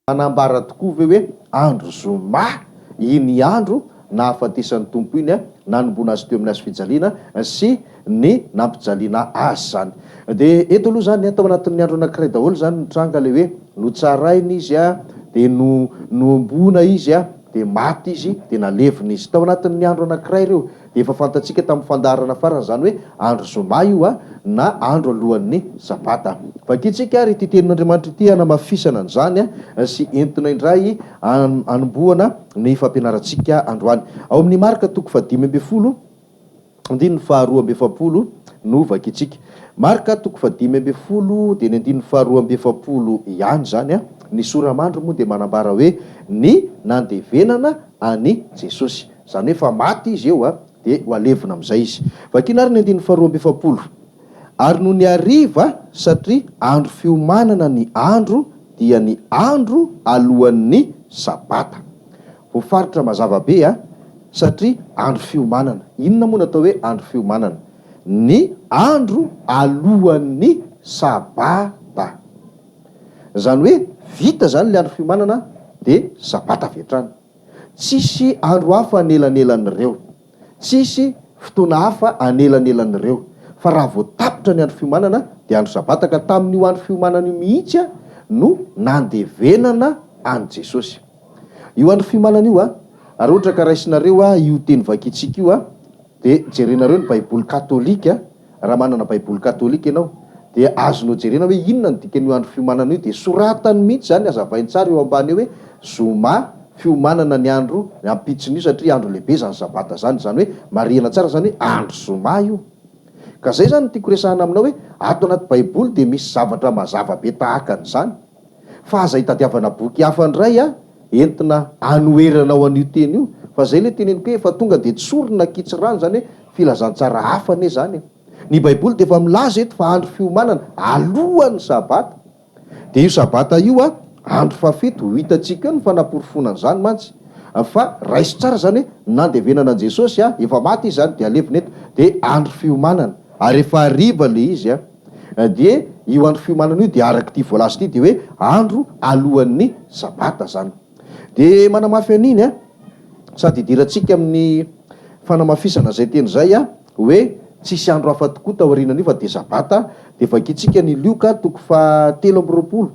manambara tokoa ve hoe andro zoma iny andro na hafatesan'ny tompo iny nanomboana azy teo amin'ny azy fijaliana sy ny nampijaliana azy zany. De eto aloha zany atao anatin'ny andro anankiray daholo zany nitranga le hoe notsarainy izy de nombona izy de maty izy de nalevina izy tao anatin'ny andro anankiray ireo. De efa fantatsika tamin'ny fandarana farany zany hoe andro zoma io na andro alohan'ny sabata. Vakitsika ary ity tenin'Andriamanitra ity anamafisana an'izany sy entina indray anomboana ny fampianarantsika androany. Ao amin'ny Marka 5:10 andininy 2:7 no vakitsika. Marka 5:10 de ny andininy 2:7 ihany zany ny soramandry moa de manambara hoe ny nandevenana any Jesosy, zany hoe fa maty izy eo de ho alevina amin'izay izy. Vakina ary ny andininy 2:7 ary no ny hariva satria andro fiomanana ny andro dia ny andro alohan'ny sabata. Voafaritra mazava be satria andro fiomanana. Inona moa natao hoe andro fiomanana? Ny andro alohan'ny sabata. Zany hoe vita zany le andro fiomanana de sabata vetrany. Tsisy andro hafa anelanelan'ireo, tsisy fotoana hafa anelanelan'ireo, fa raha vao tapitra ny andro fiomanana de andro sabata. Ka tamin'io andro fiomanana io mihitsy no nandevenana any Jesosy. Io andro fiomanana io ary ohatra ka raisinareo io teny vakitsika io de jerenareo ny baiboly katolika. Raha manana baiboly katolika ianao de azonao jerena hoe inona ny dikan'io andro fiomanana io, de soratany mihitsy zany azavainy tsara eo ambany eo hoe zoma fiomanana ny andro ampitsin'io satria andro lehibe zany sabata zany. Zany hoe marihana tsara zany hoe andro zoma io. Ka zay zany tiako resahana aminao hoe ato anaty baiboly de misy zavatra mazava be tahaka an'izany, fa aza hitadiavana boky hafa indray entina anoherana ao an'io teny io. Fa zay le teneniko hoe efa tonga de tsorina kitsirano zany hoe filazantsara hafa ane zany. Ny baiboly de efa milaza eto fa andro fiomanana alohan'ny sabata. De io sabata io andro fafito ho hitantsika ny fanaporofonana zany mantsy. Fa raisy tsara zany hoe nandevenana an Jesosy efa maty izy zany de alevina eto de andro fiomanana. Ary efa hariva le izy de io andro fiomanana io de araky ty voalaza ty de hoe andro alohan'ny sabata zany. De manamafy an'iny sady idirantsika amin'ny fanamafisana zay teny zay hoe tsisy andro hafa tokoa taorianan'io fa de sabata. De vakitsika ny Lioka 3:20.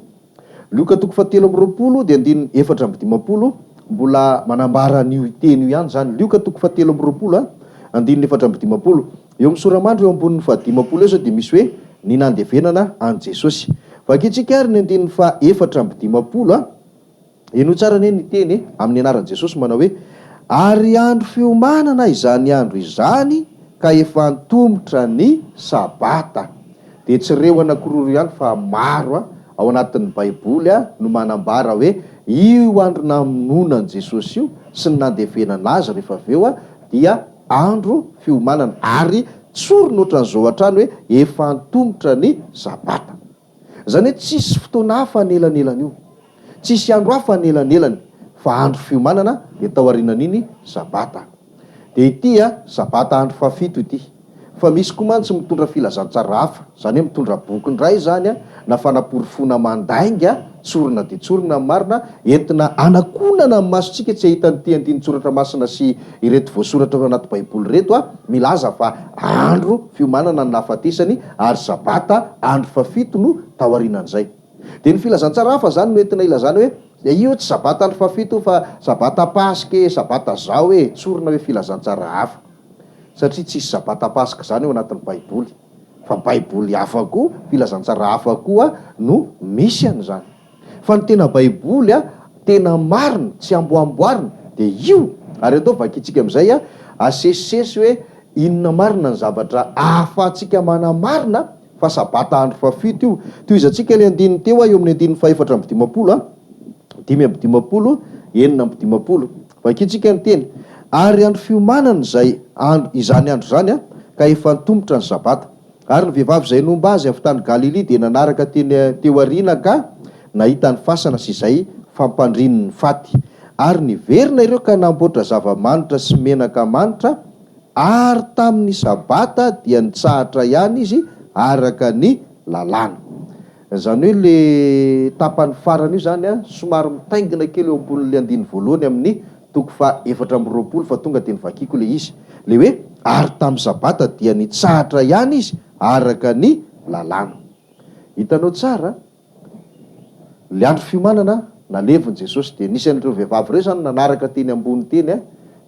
Lioka 3:20 de andininy 4:20 mbola manambara an'io teny io ihany zany. Lioka 3:20 andininy 4:20 eo amin'ny soramandry eo ambonin'ny 15 eo zao de misy hoe ny nandevenana an Jesosy. Vakitsika ary ny andininy 4:20 eno tsara ane ny teny amin'ny anaran'i Jesosy manao hoe ary andro fiomanana izany andro izany ka efa antombotra ny sabata. De tsy reo anankiroa ihany fa maro ao anatin'ny baiboly no manambara hoe io andro namononan Jesosy io sy ny nandevenana azy rehefa avy eo dia andro fiomanana ary tsorona ohatran'izao hatrany hoe efa antombotra ny sabata. Zany hoe tsisy fotoana hafa anelanelan'io, tsisy andro hafa anelanelany fa andro fiomanana de tao arinan'iny sabata. De ity sabata andro fafito ity. Fa misy koa mantsy mitondra filazantsara hafa, zany hoe mitondra bokindray zany na fanaporofona mandainga tsorona de tsorona marina entina anakonana amin'ny masontsika tsy ahita nyty andiny tsoratra masina sy ireto voasoratra ao anaty baiboly reto milaza fa andro fiomanana ny nahafatesany ary sabata andro fafito no tao arinan'izay. De ny filazantsara hafa zany no entina ilazana hoe io tsy sabata andro fafito fa sabata paske, sabata zao tsorona hoe filazantsara hafa. Satria tsisy sabata paska zany eo anatin'ny baiboly, fa baiboly hafa koa, filazantsara hafa koa no misy an'izany. Fa ny tena baiboly tena marina tsy amboamboarina de io. Ary atao vakitsika amin'izay asesisesy hoe inona marina ny zavatra ahafahantsika manamarina fa sabata andro fafito io. Toy izantsika le andininy teo eo amin'ny andininy 4:20 5:20 4:20 vakitsika ny teny ary andro fiomanana zay andro izany andro zany ka efa antombotra ny sabata. Ary ny vehivavy zay nomba azy avy tany Galily de nanaraka teny teo arina ka nahita ny fasana sy izay fampandrininy faty. Ary niverina ireo ka namboatra zava-manitra sy menaka manitra ary tamin'ny sabata dia nitsahatra ihany izy araka ny lalàna. zany hoe le tapany farany io zany a somary mitaingina kely eo ambonin'le andiny voalohany amin'ny toko fa 420 fa tonga de nivakiko le izy le hoe ary tamin'ny sabata dia nitsahatra ihany izy araka ny lalàna. Hitanao tsara le andro fiomanana nalevon Jesosy de nisy an'ireo vehivavy reo zany nanaraka teny ambony teny a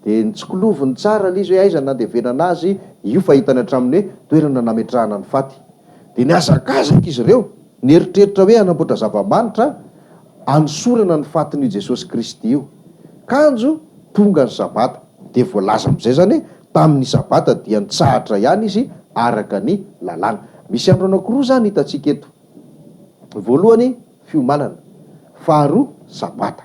de nitsikoloviny tsara le izy hoe aiza nandevenana azy io fahitany hatraminy hoe toerana nametrahana ny faty de niazakazaka izy ireo nieritreritra hoe anamboatra zava-manitra anosorana ny fatin'io Jesosy Kristy io kanjo tonga ny sabata de voalaza am'izay zany hoe tamin'ny sabata dia nitsahatra ihany izy araka ny lalàna. Misy andro anankiroa zany hitantsika eto, voalohany fiomanana, faharoa sabata.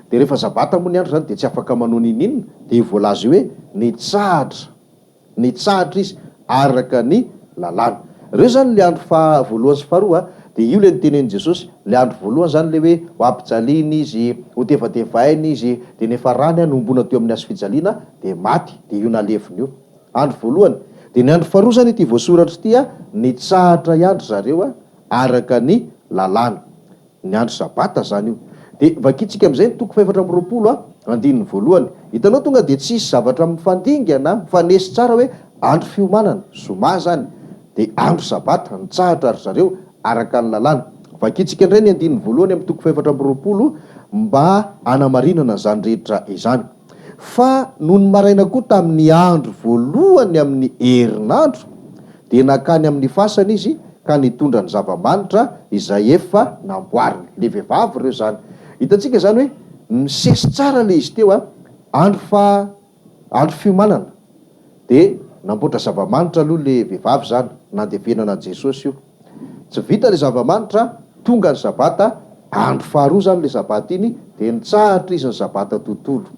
De rehefa sabata moa ny andro zany de tsy afaka manao ninina de voalaza io hoe nitsahatra izy araka ny lalàna. Reo zany le andro voalohany sy faharoa de io le nitenen'i Jesosy le andro voalohany zany le hoe ho ampijaliana izy, ho tevatevaina izy, de nefa rany nombona teo amin'ny hazo fijaliana de maty, de io naleviny io andro voalohany. De ny andro faharoa zany ity voasoratra ity a nitsahatra iandro zareo a araka ny lalàna, ny andro sabata zany io. De vakitsika am'izay ny toko 420 andininy voalohany. Hitanao tonga de tsisy zavatra mifandingana mifanesy tsara hoe andro fiomanana zoma zany de andro sabata nitsahatra ary zareo araka ny lalàna. Vakitsika indray ny andininy voalohany amin'ny toko 420 mba anamarinana zany rehetra izany. Fa noho ny maraina koa tamin'ny andro voalohany amin'ny herinandro de nakany amin'ny fasana izy ka nitondra ny zava-manitra izay efa namboariny. Le vehivavy reo zany. Hitantsika zany hoe misesy tsara le izy teo a andro fiomanana de namboatra zava-manitra aloha le vehivavy zany nandevenana Jesosy io. Tsy vita le zava-manitra tonga ny sabata andro faharoa zany le sabata iny de nitsahatra izy ny sabata tontolo.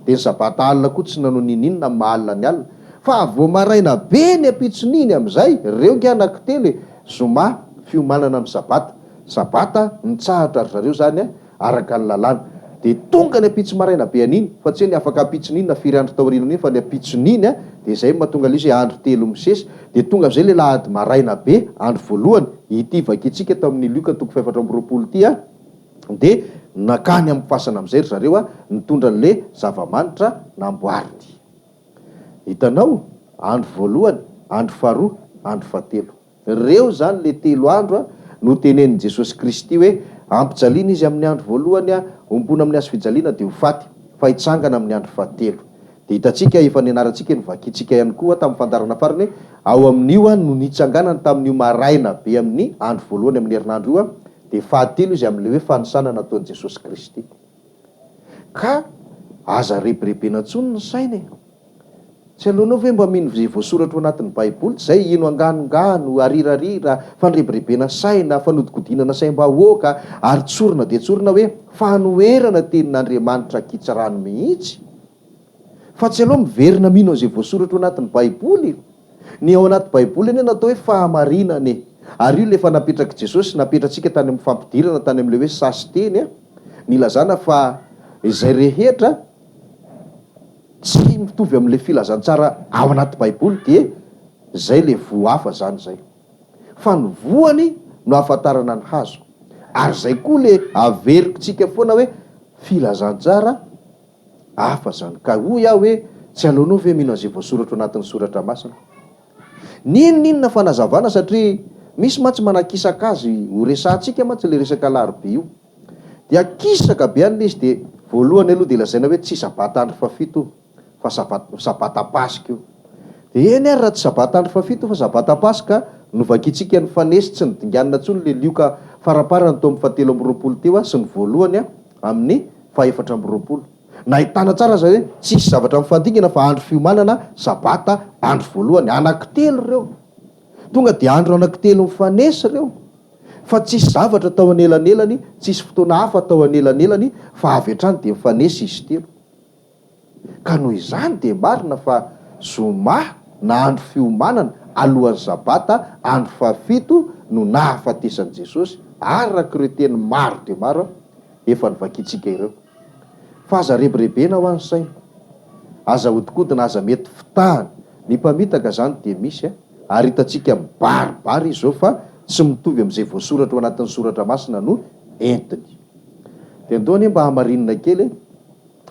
De ny sabata alina koa tsy nanao ninina mahalina ny alina fa vo maraina be ny ampitsoniny am'izay reo nge anankitelo zoma fiomanana amin'ny sabata nitsahatra ary zareo zany a araka ny lalàna de tonga ny ampitso maraina be an'iny fa tsy hoe ny afaka ampitsoniny na firy andro taorianany iny fa ny ampitsoniny a de zay mahatonga izy andro telo misesy de tonga am'izay le lahady maraina be andro voalohany ity vakitsika eto amin'ny Luka toko 420 ity a de nakany amin'ny fasana am'izay ry zareo a nitondra an'le zava-manitra namboariny. Hitanao andro voalohany, andro faharoa, andro fahatelo, reo zany le telo andro a no tenenin' Jesosy Kristy hoe ampijaliana izy amin'ny andro voalohany a ombona amin'ny hazo fijaliana de ho faty fa hitsangana amin'ny andro fahatelo. De hitantsika efa nianarantsika nivakitsika ihany koa tamin'ny fandarana farany hoe ao amin'io a no nitsanganany tamin'io maraina be amin'ny andro voalohany amin'ny herinandro io a de fahatelo izy amin'le hoe fanosana nataon'i Jesosy Kristy. Ka aza rebirebena ntsony ny saina tsy alohanao ve mba mino zay voasoratra anatin'ny baiboly zay ino anganongano arirarira fandrebirebena saina fanodikodinana saim-bahoaka ary tsorina de tsorina hoe fanoherana tenin'Andriamanitra kitsarano mihitsy fa tsy aloha miverina mino zay voasoratra anatin'ny baiboly. Ny ao anaty baiboly eny natao hoe fahamarinana ary io lefa napetraky Jesosy napetratsika tany amin'ny fampidirana tany amin'le hoe sasy teny a nilazana fa izay rehetra tsy mitovy am'le filazantsara ao anaty baiboly de zay le voa hafa zany zay fa ny voany no ahafantarana ny hazo ary zay koa le averikotsika foana hoe filazantsara hafa zany. Ka hoy aho hoe tsy alohanao ve mino an'izay voasoratra anatin'ny soratra masina. Ninona fanazavana satria misy mantsy manakisaka azy ho resantsika mantsy le resaka larobe io de akisaka be an'le izy de voalohany aloha de lazaina hoe tsy sabata andro fafito fa sabata pasika io de eny ary raha tsy sabata andro fafito fa sabata pasika no vakitsika ny fanesy tsy nidinganina ntsony le lioka faraparany tao amin'ny 720 teo a sy ny voalohany a amin'ny 420 nahitana tsara zay hoe tsisy zavatra mifandingana fa andro fiomanana sabata andro voalohany anankitelo reo tonga de andro anankitelo mifanesy reo fa tsisy zavatra tao anelanelany tsisy fotoana hafa tao anelanelany fa avy hatrany de mifanesy izy telo. Ka noho izany de marina fa zoma na andro fiomanana alohan'ny sabata andro fafito no nahafatesan'i Jesosy arak'ireo teny maro de maro efa nivakitsika ireo. Fa aza rebirebena ho an'ny saina, aza hodikodina, aza mety fitahany ny mpamitaka zany de misy ary hitatsika mibaribary izy zao fa tsy mitovy am'izay voasoratra ao anatin'ny soratra masina no entiny. De andoany mba hamarinina kely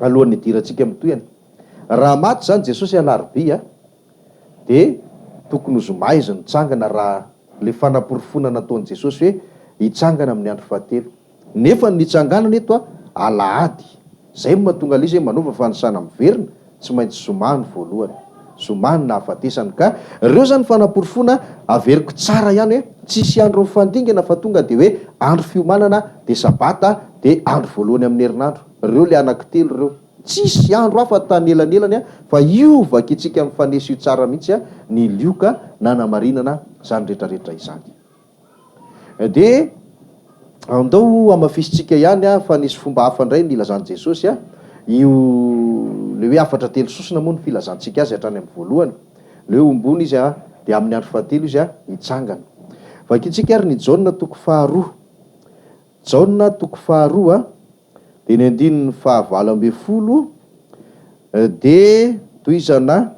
alohan'ny idirantsika mitoyany, raha maty zany Jesosy alarobia de tokony zoma izy nitsangana raha le fanaporofona nataon'i Jesosy hoe hitsangana amin'ny andro fahatelo. Nefa nitsanganana eto alahady, zay mahatonga izy hoe manova fanisana miverina tsy maintsy zomany voalohany, zomany na hafatesany. Ka ireo zany fanaporofona averiko tsara ihany hoe tsisy andro mifandingana fa tonga de hoe andro fiomanana de sabata de andro voalohany amin'ny herinandro. Ireo le anankitelo ireo, tsisy andro hafa tany elanelany fa iovaka itsika mifanesy io tsara mihitsy ny lioka nanamarinana zany rehetrarehetra izany. De andao amafisitsika ihany fa nisy fomba hafa indray nilazany Jesosy io le hoe afatra telo sosina moa ny filazantsika azy hatrany amin'ny voalohany. Le hoe ombony izy de amin'ny andro fahatelo izy hitsangana. Vakitsika ary ny Jaona toko faharoa, Jaona toko faharoa de ny andinin'ny fahavalo amby folo de toizana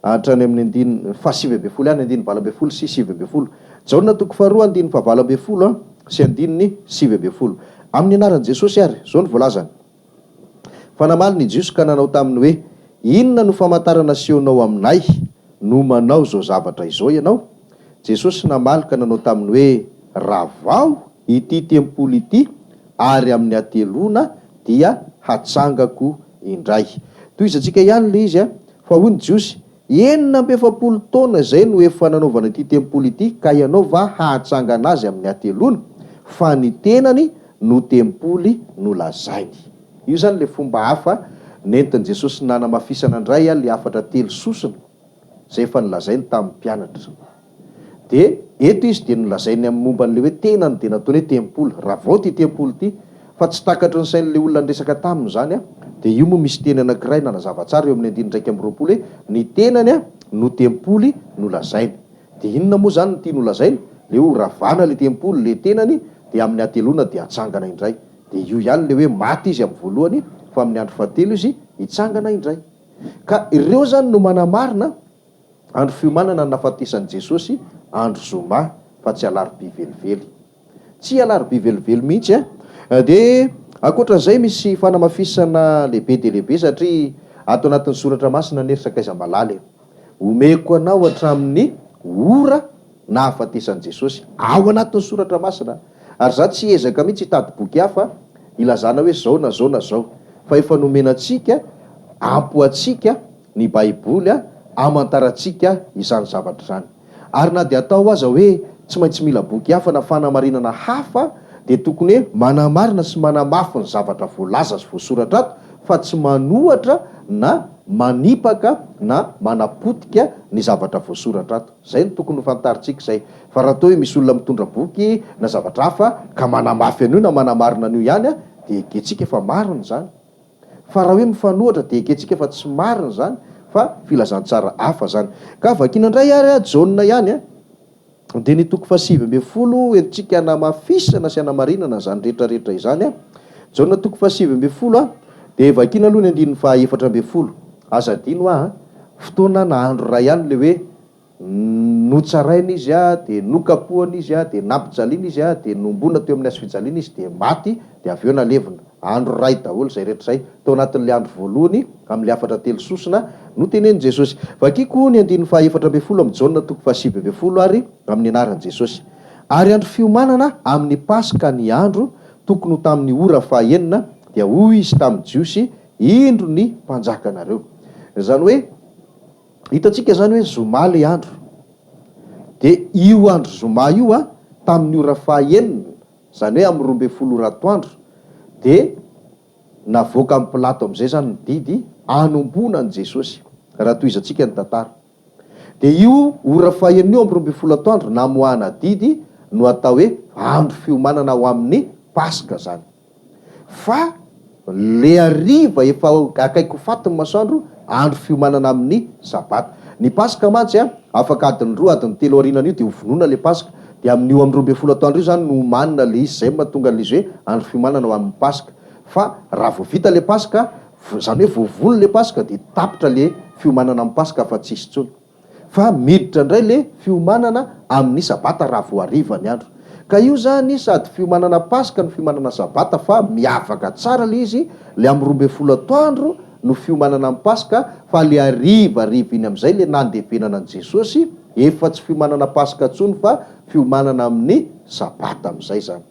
hatrany amin'ny andininy fahasivy amby folo ihany, andininy valo amby folo sy sivy amby folo. Jaona toko faharoa andininy fahavalo amby folo sy andininy sivy amby folo. Amin'ny anaran'i Jesosy ary zao ny voalazany: fa namaly ny Jiosy ka nanao taminy hoe inona no famantarana asehonao aminay no manao zao zavatra izao ianao? Jesosy namaly ka nanao taminy hoe raha vao ity tempolo ity ary amin'ny atelona dia hatsangako indray. Toizantsika ihany le izy fa hoy ny Jiosy: enina amby efapolo taona zay no efa nanaovana ity tempolo ity ka ianao va hahatsangana azy amin'ny atelona? Fa ny tenany no tempoly no lazainy. Io zany le fomba hafa nentin' Jesosy nanamafisana indray le afatra telo sosina zay efa nilazainy tamin'ny mpianatra. De eto izy de nolazainy amin'ny momban'le hoe tenany de nataony hoe tempoly. Raha vao ty tempoly ty fa tsy takatry ny sain'le olona nresaka taminy zany de io moa misy teny anankiray nanazava tsara eo amin'ny andiny ndraiky amby roapolo hoe ny tenany no tempoly no lazainy. De inona moa zany ty no lazainy? Le ho ravana le tempoly le tenany de amin'ny atelona de hatsangana indray. De io ihany le hoe maty izy amin'ny voalohany fa amin'ny andro fahatelo izy hitsangana indray. Ka ireo zany no manamarina andro fiomanana nafatesan'i Jesosy andro zoma fa tsy alarobia velively, tsy alarobia velively mihitsy de ankoatran'izay misy fanamafisana lehibe de lehibe satria ato anatin'ny soratra masina nery sakaiza malaly omeko anao hatramin'ny ora na hafatesan'i Jesosy ao anatin'ny soratra masina. Ary za tsy ezaka mihitsy hitady boky hafa ilazana hoe zao na zao na zao, fa efa nomenantsika ampoatsika ny baiboly amantarantsika izany zavatra zany. Ary na de atao aza hoe tsy maintsy mila boky hafa na fanamarinana hafa de tokony hoe manamarina sy manamafy ny zavatra voalaza sy voasoratra ato fa tsy manohatra na manipaka na manapotika ny zavatra voasoratra ato. Zay no tokony ho fantaritsika zay. Fa raha atao hoe misy olona mitondra boky na zavatra hafa ka manamafy an'io na manamarina an'io ihany de eketsika efa marina zany. Fa raha hoe mifanohatra de eketsika efa tsy marina zany fa filazantsara hafa zany. Ka vakina indray ary Jaona ihany de ny toko fahasivy amby folo entsika hanamafisana sy hanamarinana zany rehetrarehetra izany Jaona toko fahasivy amby folo de vakina aloha ny andininy fahaefatra amby folo. Aza adino fotoana na andro ray ihany le hoe notsaraina izy de nokapohana izy de nampijaliana izy de nombona teo amin'ny hazofijaliana izy de maty de avy eo nalevina. Andro ray daholo zay rehetra zay tao anatin'le andro voalohany amin'le afatra telo sosina no tenen'i Jesosy. Vakiko ny andininy fahaefatra amby folo amin'ny Jaona toko fahasivy amby folo ary amin'ny anaran'i Jesosy: ary andro fiomanana amin'ny Paska ny andro tokony ho tamin'ny ora fahaenina dia hoy izy tamin'ny Jiosy: indro ny mpanjakanareo. Zany hoe hitatsika zany hoe zoma le andro de io andro zoma io tamin'ny ora fahaenina, zany hoe amin'ny 12 ora atoandro de navoaka amin'ny Pilato am'izay zany ny didy anombona an' Jesosy raha toizantsika ny tantara. De io ora fahaenina io amin'ny 12 atoandro namoahana didy no atao hoe andro fiomanana ao amin'ny Paska zany. Fa le ariva efa akaiky ho fatin'ny masoandro andro fiomanana amin'ny sabata. Ny Paska mantsy afaka adiny roa adiny telo aorinan'io de hovonoina le Paska de amin'io amin'ny 12 atoandro io zany no manina le izy, zay mahatonga le izy hoe andro fiomanana ao amin'ny Paska. Fa raha vao vita le Paska, zany hoe voavono le Paska de tapitra le fiomanana amin'ny Paska fa tsisy tsony. fa miditra indray le fiomanana amin'ny sabata raha voariva ny andro. Ka io zany sady fiomanana paska no fiomanana sabata fa miavaka tsara le izy le amin'ny 12 atoandro no fiomanana amin'ny paska, fa le arivariva iny amin'izay le nandevenana an' Jesosy efa tsy fiomanana paska ntsony fa fiomanana amin'ny sabata amin'izay zany.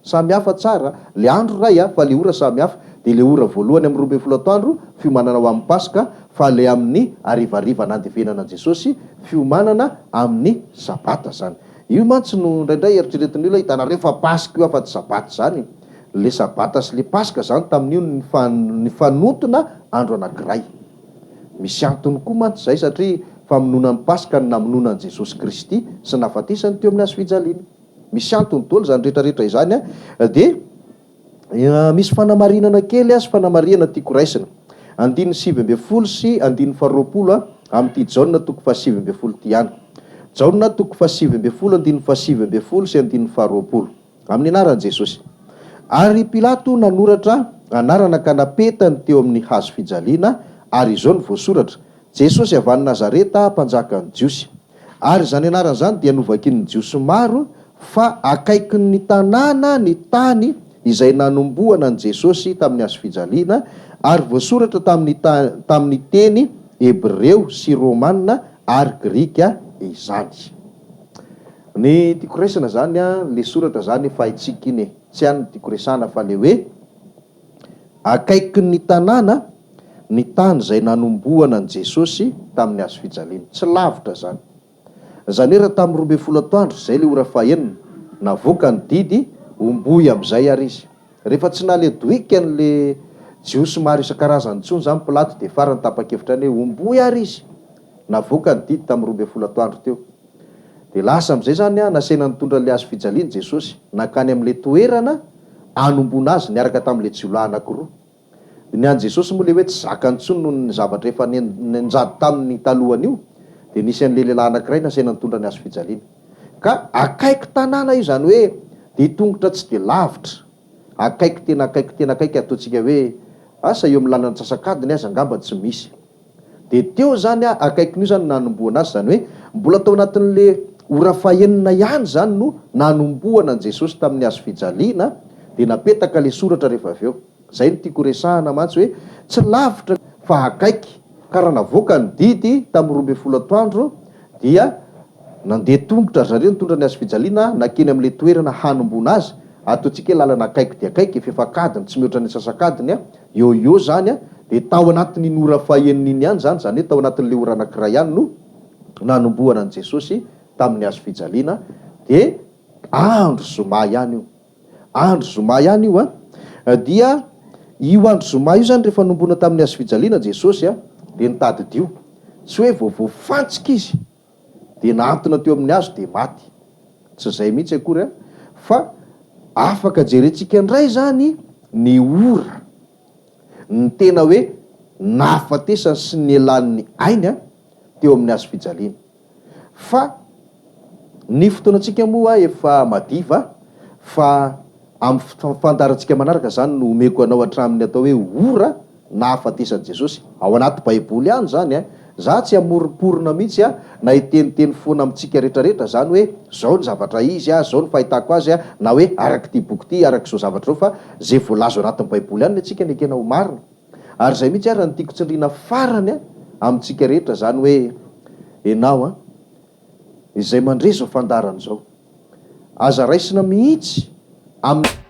Samy hafa tsara le andro ray fa le ora samy hafa. De le ora voalohany amin'ny 12 atoandro fiomanana ho amin'ny paska, fa le amin'ny arivariva nandevenana an' Jesosy fiomanana amin'ny sabata zany. Io mantsy no indraindray eritreretin'ny olona hitanareo fa paska io afa-tsy sabata zany. Le sabata sy le paska zany tamin'io ny fanotona andro anankiray. Misy antony koa mantsy zay satria famononan'ny paska ny namononan'i Jesosy Kristy sy nafatisany teo amin'ny hazofijaliana. Misy antony daholo zany rehetrarehetra izany de misy fanamarinana kely sy fanamarinana tiako raisina. 7:20 sy 7:20 amin'ity Jaona 7:20 ty ihany. Jaona 7:20, 7:20 sy 7:20 amin'ny anaran'i Jesosy. Ary Pilato nanoratra anarana ka napetany teo amin'ny hazo fijaliana, ary izao ny voasoratra: Jesosy avy any Nazareta, mpanjakan'ny Jiosy. Ary zany anarana zany dia novakin'ny Jiosy maro, fa akaikin'ny tanàna ny tany izay nanombohana an' Jesosy tamin'ny hazo fijaliana, ary voasoratra tamin'ny teny Hebreo sy Romanina ary Grika izany. Ny tiako resana zany le soratra zany fa haitsika iny, tsy hany tiako resana fa le hoe akaikin'ny tanàna ny tany izay nanombohana an' Jesosy tamin'ny hazo fijaliana. Tsy lavitra zany. Zany hoe raha tamin'ny 12 atoandro zay le ora fahenina navoaka ny didy omboy amin'izay ary izy. Rehefa tsy naledoika an'le jiosy maro isan-karazany intsony zany Pilato de farany tapa-kevitra ny hoe omboy ary izy. Navoaka ny didy tamin'ny 12 atoandro teo. De lasa amin'izay zany nasena nitondra le hazo fijaliana Jesosy nakany amin'le toerana anombona azy niaraka tamin'le jiolahy anankiroa. Ny an' Jesosy moa le hoe tsy zakany intsony noho ny zavatra efa nenjady tamin'ny talohany io, de nisy an'le lehilahy anankiray nasena nitondra ny hazo fijaliana. Ka akaiky tanàna io zany hoe de tongotra tsy de lavitra, akaiky tena akaiky ataontsika hoe asa eo amin'ny lalana antsasakadiny aza angamba tsy misy. De teo zany akaikin'io zany nanombohana azy, zany hoe mbola tao anatin'le ora fahenina ihany zany no nanombohana an' Jesosy tamin'ny hazo fijaliana, de napetaka le soratra rehefa avy eo. Zay no tiako resahana mantsy hoe tsy lavitra fa akaiky. Ka raha navoaka ny didy tamin'ny 12 atoandro dia nandeha tongotra zareo nitondra ny hazo fijaliana nakeny amin'le toerana hanombona azy. Ataontsika hoe lalana akaiky de akaiky fefakadiny tsy mihoatra ny sasakadiny eo zany de tao anatin'ny ora fahenina iny ihany zany, zany hoe tao anatin'le ora anankiray ihany no nanombohana an' Jesosy tamin'ny hazo fijaliana. De andro zoma ihany io, andro zoma ihany io dia io andro zoma io zany rehefa nombona tamin'ny hazo fijaliana Jesosy de nitady dio, tsy hoe voafantsika izy de naantona teo amin'ny hazo de maty, tsy zay mihitsy akory fa afaka jerentsika indray zany ny ora ny tena hoe nahafatesany sy ny elan'ny ainy teo amin'ny hazo fijaliana. Fa ny fotoanantsika moa efa madiva, fa amin'ny fandarantsika manaraka zany no omeko anao hatramin'ny atao hoe ora nahafatesan'i Jesosy ao anaty baiboly ihany zany za tsy amoriporona mihitsy na iteniteny foana amintsika rehetrarehetra zany hoe zao ny zavatra izy zao ny fahitako azy na hoe araky ty boky ty araky zao zavatra zao, fa zay voalazo anatin'ny baiboly ihany atsika nekena ho marina. Ary zay mihitsy raha ny tiako tsindrina farany amintsika rehetra zany hoe enao izay mandre zao fandarana zao aza raisina mihitsy amin'ny